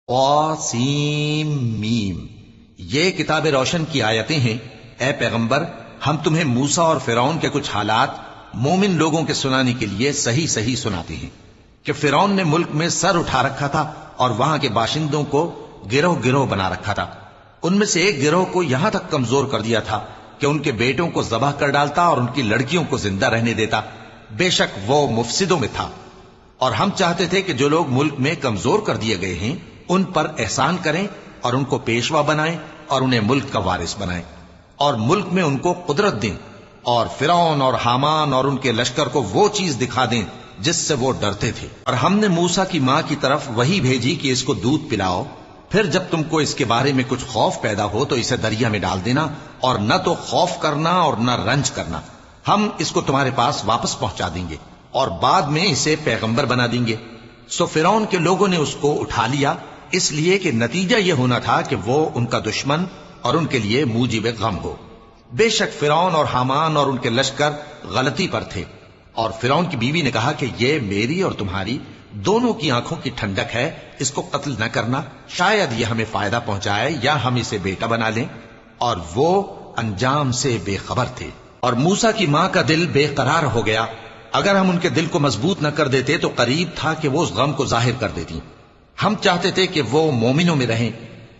قاسم میم، یہ کتاب روشن کی آیتیں ہیں۔ اے پیغمبر، ہم تمہیں موسیٰ اور فرعون کے کچھ حالات مومن لوگوں کے سنانے کے لیے صحیح صحیح سناتے ہیں کہ فرعون نے ملک میں سر اٹھا رکھا تھا اور وہاں کے باشندوں کو گروہ گروہ بنا رکھا تھا۔ ان میں سے ایک گروہ کو یہاں تک کمزور کر دیا تھا کہ ان کے بیٹوں کو ذبح کر ڈالتا اور ان کی لڑکیوں کو زندہ رہنے دیتا۔ بے شک وہ مفسدوں میں تھا، اور ہم چاہتے تھے کہ جو لوگ ملک میں کمزور کر دیے گئے ہیں ان پر احسان کریں اور ان کو پیشوا بنائیں اور انہیں ملک کا وارث بنائیں، اور ملک میں ان کو قدرت دیں، اور فرعون اور حامان اور ان کے لشکر کو وہ چیز دکھا دیں جس سے وہ ڈرتے تھے۔ اور ہم نے موسیٰ کی ماں کی طرف وہی بھیجی کہ اس کو دودھ پلاؤ، پھر جب تم کو اس کے بارے میں کچھ خوف پیدا ہو تو اسے دریا میں ڈال دینا، اور نہ تو خوف کرنا اور نہ رنج کرنا، ہم اس کو تمہارے پاس واپس پہنچا دیں گے اور بعد میں اسے پیغمبر بنا دیں گے۔ سو فرعون کے لوگوں نے اس کو اٹھا لیا، اس لیے کہ نتیجہ یہ ہونا تھا کہ وہ ان کا دشمن اور ان کے لیے موجب غم ہو۔ بے شک فرعون اور حامان اور ان کے لشکر غلطی پر تھے، اور فرعون کی بیوی نے کہا کہ یہ میری اور تمہاری دونوں کی آنکھوں کی ٹھنڈک ہے، اس کو قتل نہ کرنا، شاید یہ ہمیں فائدہ پہنچائے یا ہم اسے بیٹا بنا لیں۔ اور وہ انجام سے بے خبر تھے۔ اور موسیٰ کی ماں کا دل بے قرار ہو گیا، اگر ہم ان کے دل کو مضبوط نہ کر دیتے تو قریب تھا کہ وہ اس غم کو ظاہر کر دیتی۔ ہم چاہتے تھے کہ وہ مومنوں میں رہیں۔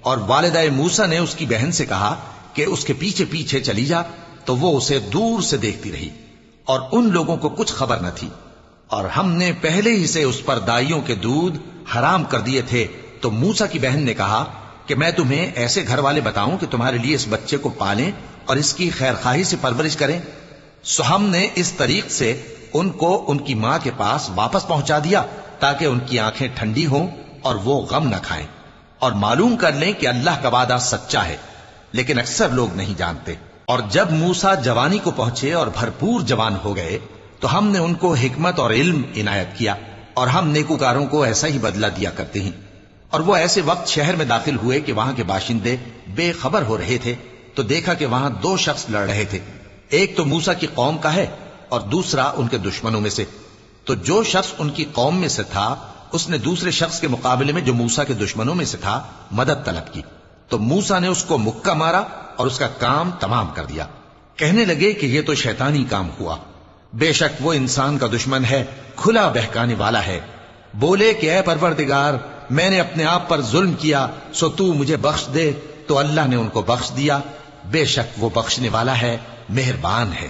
اور والدہ موسیٰ نے اس کی بہن سے کہا کہ اس کے پیچھے پیچھے چلی جا، تو وہ اسے دور سے دیکھتی رہی، اور ان لوگوں کو کچھ خبر نہ تھی۔ اور ہم نے پہلے ہی سے اس پر دائیوں کے دودھ حرام کر دیے تھے۔ تو موسیٰ کی بہن نے کہا کہ میں تمہیں ایسے گھر والے بتاؤں کہ تمہارے لیے اس بچے کو پالیں اور اس کی خیر خواہی سے پرورش کریں۔ سو ہم نے اس طریق سے ان کو ان کی ماں کے پاس واپس پہنچا دیا تاکہ ان کی آنکھیں ٹھنڈی ہوں اور وہ غم نہ کھائیں، اور معلوم کر لیں کہ اللہ کا وعدہ سچا ہے، لیکن اکثر لوگ نہیں جانتے۔ اور جب موسیٰ جوانی کو پہنچے اور بھرپور جوان ہو گئے تو ہم نے ان کو حکمت اور علم عنایت کیا، اور ہم نیکوکاروں کو ایسا ہی بدلہ دیا کرتے ہیں۔ اور وہ ایسے وقت شہر میں داخل ہوئے کہ وہاں کے باشندے بے خبر ہو رہے تھے، تو دیکھا کہ وہاں دو شخص لڑ رہے تھے، ایک تو موسیٰ کی قوم کا ہے اور دوسرا ان کے دشمنوں میں سے۔ تو جو شخص ان کی قوم میں سے تھا اس نے دوسرے شخص کے مقابلے میں جو موسیٰ کے دشمنوں میں سے تھا مدد طلب کی، تو موسیٰ نے اس کو مکہ مارا اور اس کا کام تمام کر دیا۔ کہنے لگے کہ یہ تو شیطانی کام ہوا، بے شک وہ انسان کا دشمن ہے، کھلا بہکانے والا ہے۔ بولے کہ اے پروردگار، میں نے اپنے آپ پر ظلم کیا، سو تو مجھے بخش دے، تو اللہ نے ان کو بخش دیا، بے شک وہ بخشنے والا ہے، مہربان ہے۔